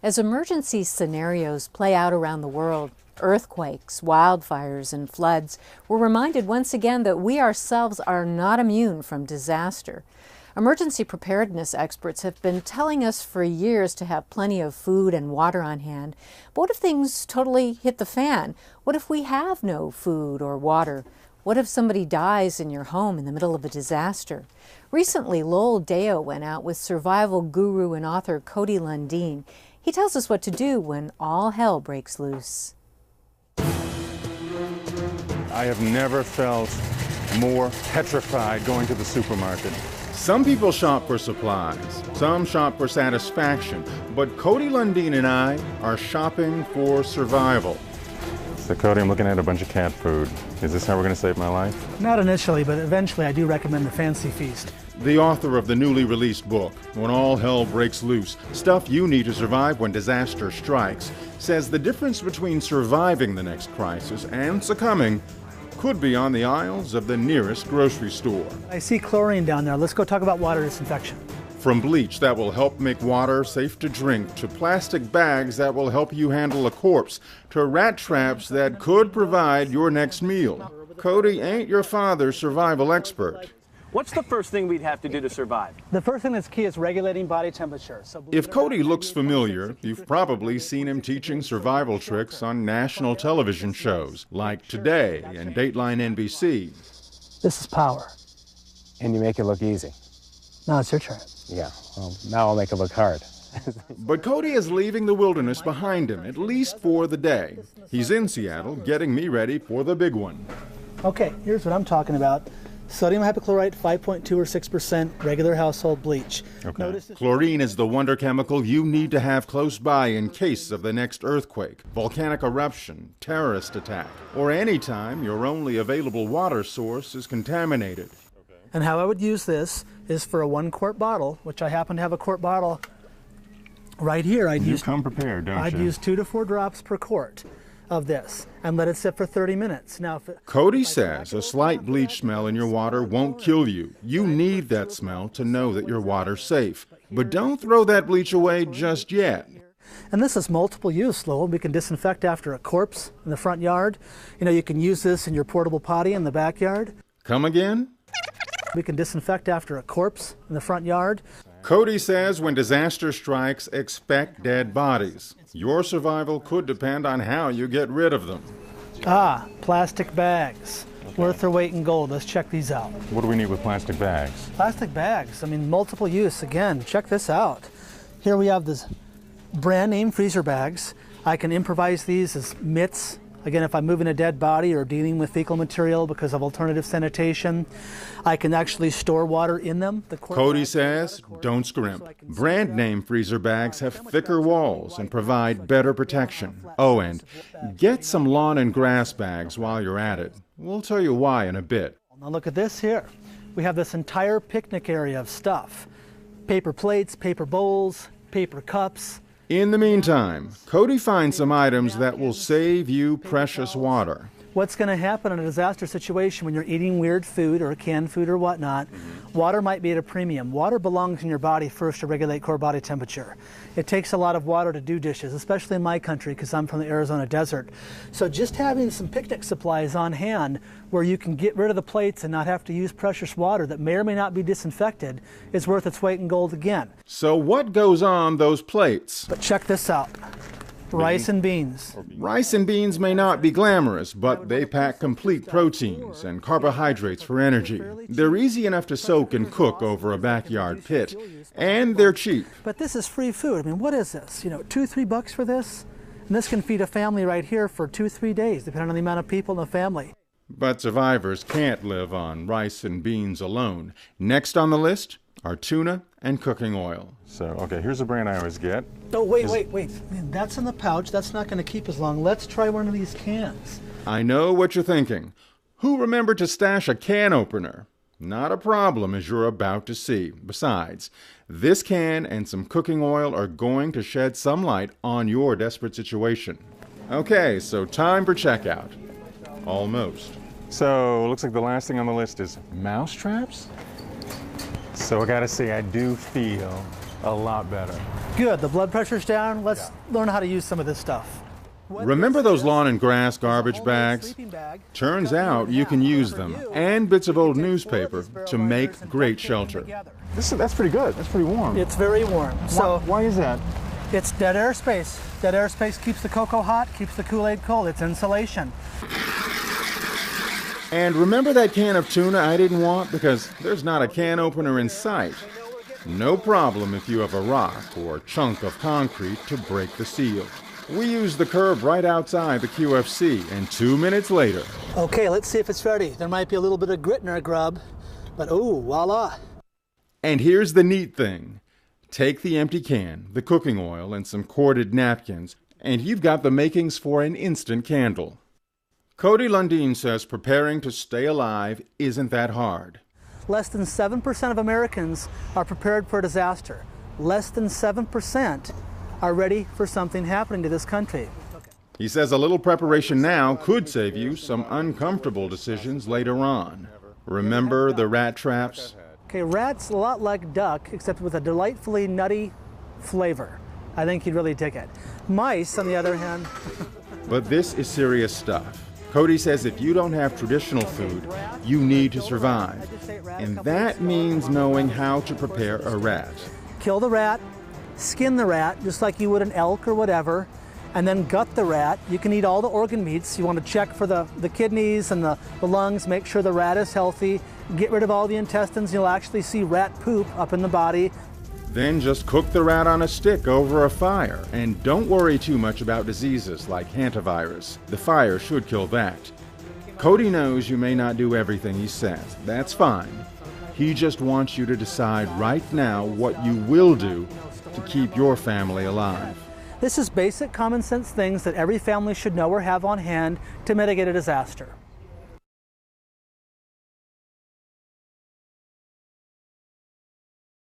As emergency scenarios play out around the world, earthquakes, wildfires, and floods, we're reminded once again that we ourselves are not immune from disaster. Emergency preparedness experts have been telling us for years to have plenty of food and water on hand. But what if things totally hit the fan? What if we have no food or water? What if somebody dies in your home in the middle of a disaster? Recently, Lowell Deo went out with survival guru and author Cody Lundin. He tells us what to do when all hell breaks loose. I have never felt more petrified going to the supermarket. Some people shop for supplies, some shop for satisfaction, but Cody Lundin and I are shopping for survival. So Cody, I'm looking at a bunch of cat food. Is this how we're going to save my life? Not initially, but eventually I do recommend the Fancy Feast. The author of the newly released book, When All Hell Breaks Loose, Stuff You Need to Survive When Disaster Strikes, says the difference between surviving the next crisis and succumbing could be on the aisles of the nearest grocery store. I see chlorine down there. Let's go talk about water disinfection. From bleach that will help make water safe to drink, to plastic bags that will help you handle a corpse, to rat traps that could provide your next meal. Cody ain't your father's survival expert. What's the first thing we'd have to do to survive? The first thing that's key is regulating body temperature. If Cody looks familiar, you've probably seen him teaching survival tricks on national television shows like Today and Dateline NBC. This is power. And you make it look easy. Now it's your turn. Yeah, well, now I'll make it look hard. But Cody is leaving the wilderness behind him, at least for the day. He's in Seattle, getting me ready for the big one. Okay, here's what I'm talking about. Sodium hypochlorite, 5.2 or 6%, regular household bleach. Okay. Chlorine is the wonder chemical you need to have close by in case of the next earthquake, volcanic eruption, terrorist attack, or any time your only available water source is contaminated. And how I would use this is for a 1-quart bottle, which I happen to have a quart bottle right here. You come prepared, don't you? I'd use 2 to 4 drops per quart of this and let it sit for 30 minutes. Now, Cody says a slight bleach smell in your water won't kill you. You need that smell to know that your water's safe. But don't throw that bleach away just yet. And this is multiple use, Lowell. We can disinfect after a corpse in the front yard. You know, you can use this in your portable potty in the backyard. Come again? We can disinfect after a corpse in the front yard. Cody says when disaster strikes, expect dead bodies. Your survival could depend on how you get rid of them. Plastic bags. Worth their weight in gold. Let's check these out. What do we need with plastic bags? Plastic bags, I mean, multiple use. Again, check this out. Here we have this brand name freezer bags. I can improvise these as mitts. Again, if I'm moving a dead body or dealing with fecal material because of alternative sanitation, I can actually store water in them. Cody says, don't scrimp. Brand name freezer bags have thicker walls and provide better protection. Oh, and get some lawn and grass bags while you're at it. We'll tell you why in a bit. Now look at this here. We have this entire picnic area of stuff. Paper plates, paper bowls, paper cups. In the meantime, Cody finds some items that will save you precious water. What's going to happen in a disaster situation when you're eating weird food or canned food or whatnot? Water might be at a premium. Water belongs in your body first to regulate core body temperature. It takes a lot of water to do dishes, especially in my country because I'm from the Arizona desert. So just having some picnic supplies on hand where you can get rid of the plates and not have to use precious water that may or may not be disinfected is worth its weight in gold again. So what goes on those plates? But check this out. Rice and beans. Rice and beans may not be glamorous, but they pack complete proteins and carbohydrates for energy. They're easy enough to soak and cook over a backyard pit, and they're cheap. But this is free food. I mean, what is this? You know, $2-3 for this? And this can feed a family right here for 2-3 days, depending on the amount of people in the family. But survivors can't live on rice and beans alone. Next on the list are tuna and cooking oil. So, okay, here's a brand I always get. Oh, wait. Man, that's in the pouch. That's not going to keep as long. Let's try one of these cans. I know what you're thinking. Who remembered to stash a can opener? Not a problem, as you're about to see. Besides, this can and some cooking oil are going to shed some light on your desperate situation. Okay, so time for checkout. Almost. So, looks like the last thing on the list is mouse traps? So I gotta say, I do feel a lot better. Good, the blood pressure's down. Let's learn how to use some of this stuff. Remember those lawn and grass garbage bags? Turns out you can use them and bits of old newspaper to make great shelter. That's pretty good. That's pretty warm. It's very warm. So Why is that? it's dead air space. Dead air space keeps the cocoa hot, keeps the Kool-Aid cold. It's insulation. And remember that can of tuna I didn't want because there's not a can opener in sight? No problem if you have a rock or chunk of concrete to break the seal. We used the curb right outside the QFC, and 2 minutes later... Okay, let's see if it's ready. There might be a little bit of grit in our grub, but oh, voila. And here's the neat thing. Take the empty can, the cooking oil, and some corded napkins, and you've got the makings for an instant candle. Cody Lundeen says preparing to stay alive isn't that hard. Less than 7% of Americans are prepared for a disaster. Less than 7% are ready for something happening to this country. He says a little preparation now could save you some uncomfortable decisions later on. Remember the rat traps? Okay, rat's a lot like duck, except with a delightfully nutty flavor. I think you'd really dig it. Mice, on the other hand... But this is serious stuff. Cody says if you don't have traditional food, you need to survive. And that means knowing how to prepare a rat. Kill the rat, skin the rat, just like you would an elk or whatever, and then gut the rat. You can eat all the organ meats. You want to check for the kidneys and the lungs, make sure the rat is healthy, get rid of all the intestines. You'll actually see rat poop up in the body. Then just cook the rat on a stick over a fire. And don't worry too much about diseases like hantavirus. The fire should kill that. Cody knows you may not do everything he says. That's fine. He just wants you to decide right now what you will do to keep your family alive. This is basic common sense things that every family should know or have on hand to mitigate a disaster.